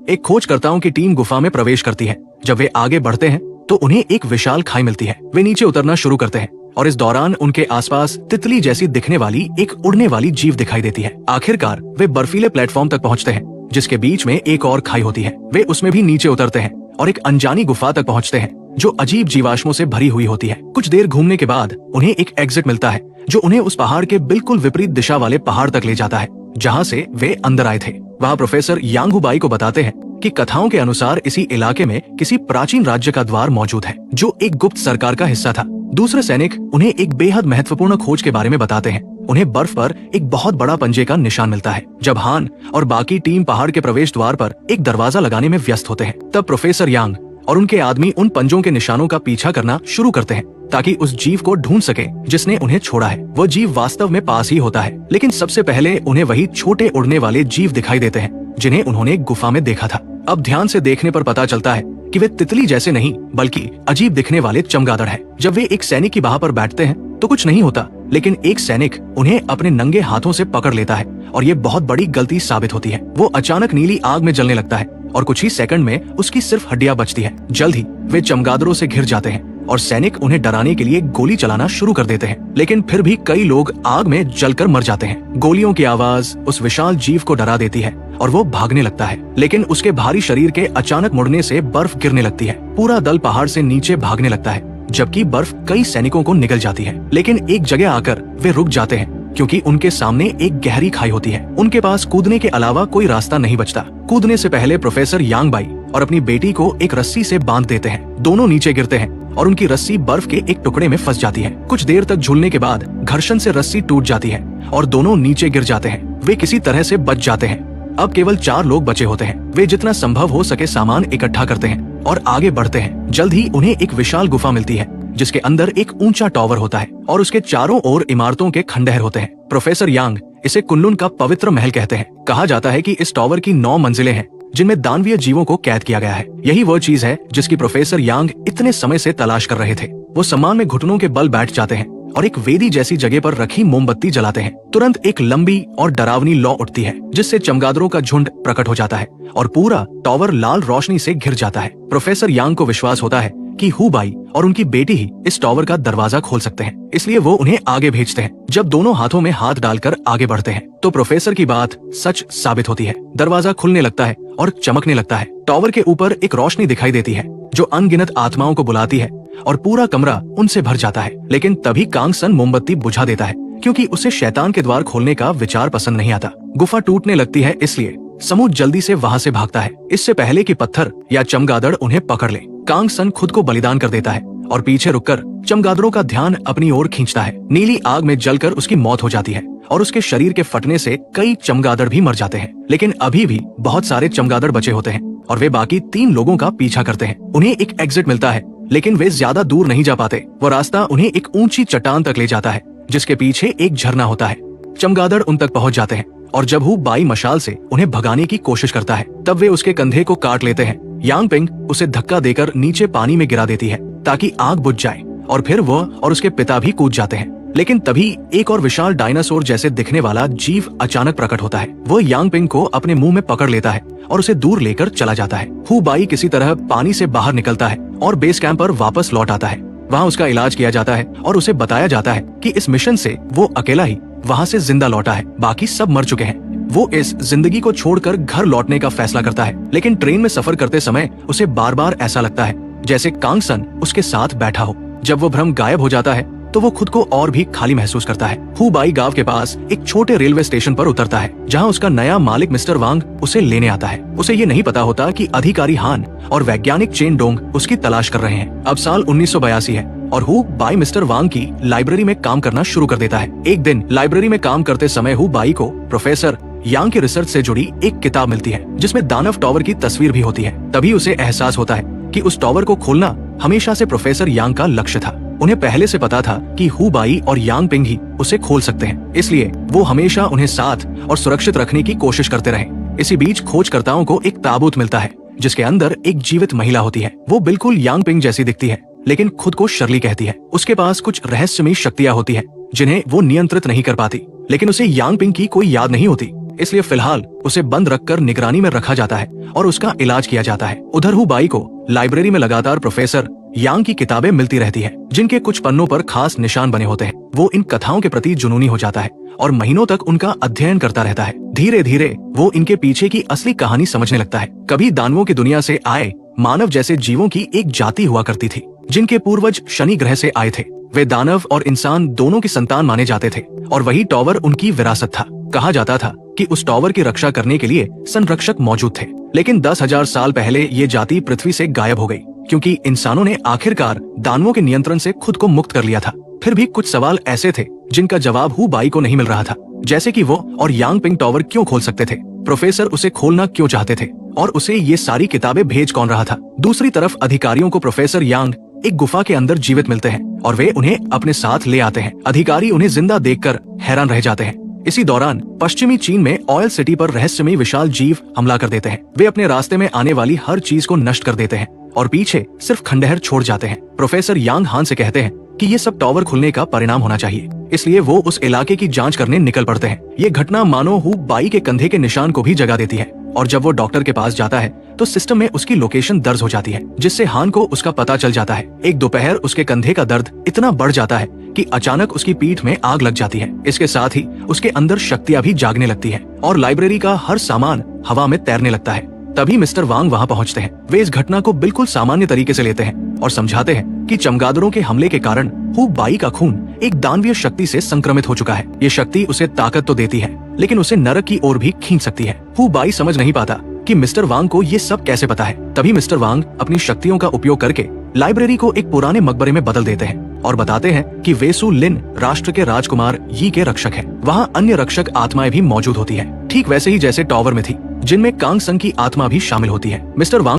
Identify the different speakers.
Speaker 1: एक खोजकर्ताओं की टीम गुफा में प्रवेश करती है। जब वे आगे बढ़ते हैं तो उन्हें एक विशाल खाई मिलती है। वे नीचे उतरना शुरू करते हैं और इस दौरान उनके आसपास तितली जैसी दिखने वाली एक उड़ने वाली जीव दिखाई देती है। आखिरकार वे बर्फीले प्लेटफॉर्म तक पहुंचते हैं जिसके बीच में एक और खाई होती है। वे उसमें भी नीचे उतरते हैं और एक अनजानी गुफा तक पहुंचते हैं जो अजीब जीवाश्मों से भरी हुई होती है। कुछ देर घूमने के बाद उन्हें एक एग्जिट मिलता है जो उन्हें उस पहाड़ के बिल्कुल विपरीत दिशा वाले पहाड़ तक ले जाता है जहाँ से वे अंदर आए थे। वहाँ प्रोफेसर यांग हुबाई को बताते हैं कि कथाओं के अनुसार इसी इलाके में किसी प्राचीन राज्य का द्वार मौजूद है जो एक गुप्त सरकार का हिस्सा था। दूसरे सैनिक उन्हें एक बेहद महत्वपूर्ण खोज के बारे में बताते हैं। उन्हें बर्फ पर एक बहुत बड़ा पंजे का निशान मिलता है। जब हान और बाकी टीम पहाड़ के प्रवेश द्वार पर एक दरवाजा लगाने में व्यस्त होते हैं तब प्रोफेसर यांग और उनके आदमी उन पंजों के निशानों का पीछा करना शुरू करते हैं ताकि उस जीव को ढूंढ सके जिसने उन्हें छोड़ा है। वो जीव वास्तव में पास ही होता है, लेकिन सबसे पहले उन्हें वही छोटे उड़ने वाले जीव दिखाई देते हैं जिन्हें उन्होंने गुफा में देखा था। अब ध्यान से देखने पर पता चलता है कि वे तितली जैसे नहीं बल्कि अजीब दिखने वाले चमगादड़ हैं। जब वे एक सैनिक की बाह पर बैठते हैं तो कुछ नहीं होता, लेकिन एक सैनिक उन्हें अपने नंगे हाथों से पकड़ लेता है और ये बहुत बड़ी गलती साबित होती है। वो अचानक नीली आग में जलने लगता है और कुछ ही सेकंड में उसकी सिर्फ हड्डियां बचती है। जल्द ही वे चमगादड़ों से घिर जाते हैं और सैनिक उन्हें डराने के लिए गोली चलाना शुरू कर देते हैं, लेकिन फिर भी कई लोग आग में जलकर मर जाते हैं। गोलियों की आवाज उस विशाल जीव को डरा देती है और वो भागने लगता है, लेकिन उसके भारी शरीर के अचानक मुड़ने से बर्फ गिरने लगती है। पूरा दल पहाड़ से नीचे भागने लगता है जबकि बर्फ कई सैनिकों को निगल जाती है, लेकिन एक जगह आकर वे रुक जाते हैं क्योंकि उनके सामने एक गहरी खाई होती है। उनके पास कूदने के अलावा कोई रास्ता नहीं बचता। कूदने से पहले प्रोफेसर यांग बाई और अपनी बेटी को एक रस्सी से बांध देते हैं। दोनों नीचे गिरते हैं और उनकी रस्सी बर्फ के एक टुकड़े में फंस जाती है। कुछ देर तक झूलने के बाद घर्षण से रस्सी टूट जाती है और दोनों नीचे गिर जाते हैं। वे किसी तरह से बच जाते हैं। अब केवल 4 लोग बचे होते हैं। वे जितना संभव हो सके सामान इकट्ठा करते हैं और आगे बढ़ते हैं। जल्द ही उन्हें एक विशाल गुफा मिलती है जिसके अंदर एक ऊंचा टावर होता है और उसके चारों ओर इमारतों के खंडहर होते हैं। प्रोफेसर यांग इसे कुनलुन का पवित्र महल कहते हैं। कहा जाता है कि इस टावर की 9 मंजिलें हैं जिनमें दानवीय जीवों को कैद किया गया है। यही वो चीज है जिसकी प्रोफेसर यांग इतने समय से तलाश कर रहे थे। वो सम्मान में घुटनों के बल बैठ जाते हैं और एक वेदी जैसी जगह पर रखी मोमबत्ती जलाते हैं। तुरंत एक लंबी और डरावनी लौ उठती है जिससे चमगादड़ों का झुंड प्रकट हो जाता है और पूरा टावर लाल रोशनी से घिर जाता है। प्रोफेसर यांग को विश्वास होता है कि हुबाई और उनकी बेटी ही इस टावर का दरवाजा खोल सकते हैं, इसलिए वो उन्हें आगे भेजते हैं। जब दोनों हाथों में हाथ डालकर आगे बढ़ते हैं तो प्रोफेसर की बात सच साबित होती है। दरवाजा खुलने लगता है और चमकने लगता है। टावर के ऊपर एक रोशनी दिखाई देती है जो अनगिनत आत्माओं को बुलाती है और पूरा कमरा उनसे भर जाता है। लेकिन तभी कांग सन मोमबत्ती बुझा देता है क्योंकि उसे शैतान के द्वार खोलने का विचार पसंद नहीं आता। गुफा टूटने लगती है, इसलिए समूह जल्दी से वहाँ से भागता है इससे पहले कि पत्थर या चमगादड़ उन्हें पकड़ ले। कांग सन खुद को बलिदान कर देता है और पीछे रुककर चमगादड़ों का ध्यान अपनी ओर खींचता है। नीली आग में जलकर उसकी मौत हो जाती है और उसके शरीर के फटने से कई चमगादड़ भी मर जाते हैं, लेकिन अभी भी बहुत सारे चमगादड़ बचे होते हैं और वे बाकी 3 लोगों का पीछा करते हैं। उन्हें एक एग्जिट मिलता है, लेकिन वे ज्यादा दूर नहीं जा पाते। वो रास्ता उन्हें एक ऊंची चट्टान तक ले जाता है जिसके पीछे एक झरना होता है। चमगादड़ उन तक पहुंच जाते हैं और जब हुबाई मशाल से उन्हें भगाने की कोशिश करता है तब वे उसके कंधे को काट लेते हैं। यांग पिंग उसे धक्का देकर नीचे पानी में गिरा देती है ताकि आग बुझ जाए और फिर वो और उसके पिता भी कूद जाते हैं। लेकिन तभी एक और विशाल डायनासोर जैसे दिखने वाला जीव अचानक प्रकट होता है। वो यांग पिंग को अपने मुंह में पकड़ लेता है और उसे दूर लेकर चला जाता है। हुबाई किसी तरह पानी से बाहर निकलता है और बेस कैंप पर वापस लौट आता है। वहाँ उसका इलाज किया जाता है और उसे बताया जाता है कि इस मिशन से वो अकेला ही वहाँ से जिंदा लौटा है, बाकी सब मर चुके हैं। वो इस जिंदगी को छोड़कर घर लौटने का फैसला करता है, लेकिन ट्रेन में सफर करते समय उसे बार बार ऐसा लगता है जैसे कांग सन उसके साथ बैठा हो। जब वो भ्रम गायब हो जाता है तो वो खुद को और भी खाली महसूस करता है। हुबाई गांव के पास एक छोटे रेलवे स्टेशन पर उतरता है जहां उसका नया मालिक मिस्टर वांग उसे लेने आता है। उसे ये नहीं पता होता कि अधिकारी हान और वैज्ञानिक चेन डोंग उसकी तलाश कर रहे हैं। अब साल 1982 है और हुबाई मिस्टर वांग की लाइब्रेरी में काम करना शुरू कर देता है। एक दिन लाइब्रेरी में काम करते समय हुबाई को प्रोफेसर यांग की रिसर्च से जुड़ी एक किताब मिलती है जिसमें दानव टावर की तस्वीर भी होती है। तभी उसे एहसास होता है कि उस टावर को खोलना हमेशा से प्रोफेसर यांग का लक्ष्य था। उन्हें पहले से पता था कि हुबाई और यांग पिंग ही उसे खोल सकते हैं, इसलिए वो हमेशा उन्हें साथ और सुरक्षित रखने की कोशिश करते रहे। इसी बीच खोजकर्ताओं को एक ताबूत मिलता है जिसके अंदर एक जीवित महिला होती है। वो बिल्कुल यांग पिंग जैसी दिखती है, लेकिन खुद को शर्ली कहती है। उसके पास कुछ रहस्यमयी शक्तियां होती है जिन्हें वो नियंत्रित नहीं कर पाती, लेकिन उसे यांग पिंग की कोई याद नहीं होती। इसलिए फिलहाल उसे बंद रखकर निगरानी में रखा जाता है और उसका इलाज किया जाता है। उधर हु बाई को लाइब्रेरी में लगातार प्रोफेसर यांग की किताबें मिलती रहती है, जिनके कुछ पन्नों पर खास निशान बने होते हैं। वो इन कथाओं के प्रति जुनूनी हो जाता है और महीनों तक उनका अध्ययन करता रहता है। धीरे धीरे वो इनके पीछे की असली कहानी समझने लगता है। कभी दानवों की दुनिया से आए मानव जैसे जीवों की एक जाति हुआ करती थी, जिनके पूर्वज शनि ग्रह से आए थे। वे दानव और इंसान दोनों की संतान माने जाते थे और वही टॉवर उनकी विरासत था। कहा जाता था कि उस टॉवर की रक्षा करने के लिए संरक्षक मौजूद थे, लेकिन 10,000 साल पहले ये जाति पृथ्वी से गायब हो गई, क्योंकि इंसानों ने आखिरकार दानवों के नियंत्रण से खुद को मुक्त कर लिया था। फिर भी कुछ सवाल ऐसे थे जिनका जवाब हु बाई को नहीं मिल रहा था, जैसे कि वो और यांग पिंग टॉवर क्यों खोल सकते थे, प्रोफेसर उसे खोलना क्यों चाहते थे और उसे ये सारी किताबें भेज कौन रहा था। दूसरी तरफ अधिकारियों को प्रोफेसर यांग एक गुफा के अंदर जीवित मिलते हैं और वे उन्हें अपने साथ ले आते हैं। अधिकारी उन्हें जिंदा देखकर हैरान रह जाते हैं। इसी दौरान पश्चिमी चीन में ऑयल सिटी पर रहस्यमयी विशाल जीव हमला कर देते हैं। वे अपने रास्ते में आने वाली हर चीज को नष्ट कर देते हैं और पीछे सिर्फ खंडहर छोड़ जाते हैं। प्रोफेसर यांग हान से कहते हैं कि ये सब टॉवर खुलने का परिणाम होना चाहिए, इसलिए वो उस इलाके की जांच करने निकल पड़ते हैं। ये घटना मानो हु बाई के कंधे के निशान को भी जगा देती है और जब वो डॉक्टर के पास जाता है तो सिस्टम में उसकी लोकेशन दर्ज हो जाती है, जिससे हान को उसका पता चल जाता है। एक दोपहर उसके कंधे का दर्द इतना बढ़ जाता है कि अचानक उसकी पीठ में आग लग जाती है। इसके साथ ही उसके अंदर शक्तियां भी जागने लगती है और लाइब्रेरी का हर सामान हवा में तैरने लगता है। तभी मिस्टर वांग वहां पहुंचते हैं। वे इस घटना को बिल्कुल सामान्य तरीके से लेते हैं और समझाते हैं कि चमगादड़ों के हमले के कारण हु बाई का खून एक दानवीय शक्ति से संक्रमित हो चुका है। ये शक्ति उसे ताकत तो देती है, लेकिन उसे नरक की ओर भी खींच सकती है। हु बाई समझ नहीं पाता कि मिस्टर वांग को ये सब कैसे पता है। तभी मिस्टर वांग अपनी शक्तियों का उपयोग करके लाइब्रेरी को एक पुराने मकबरे में बदल देते हैं और बताते हैं कि वेसु लिन राष्ट्र के राजकुमार यी के रक्षक हैं। वहाँ अन्य रक्षक आत्माएं भी मौजूद होती है, ठीक वैसे ही जैसे टॉवर में थी, जिनमें कांग संग की आत्मा भी शामिल होती है। मिस्टर वांग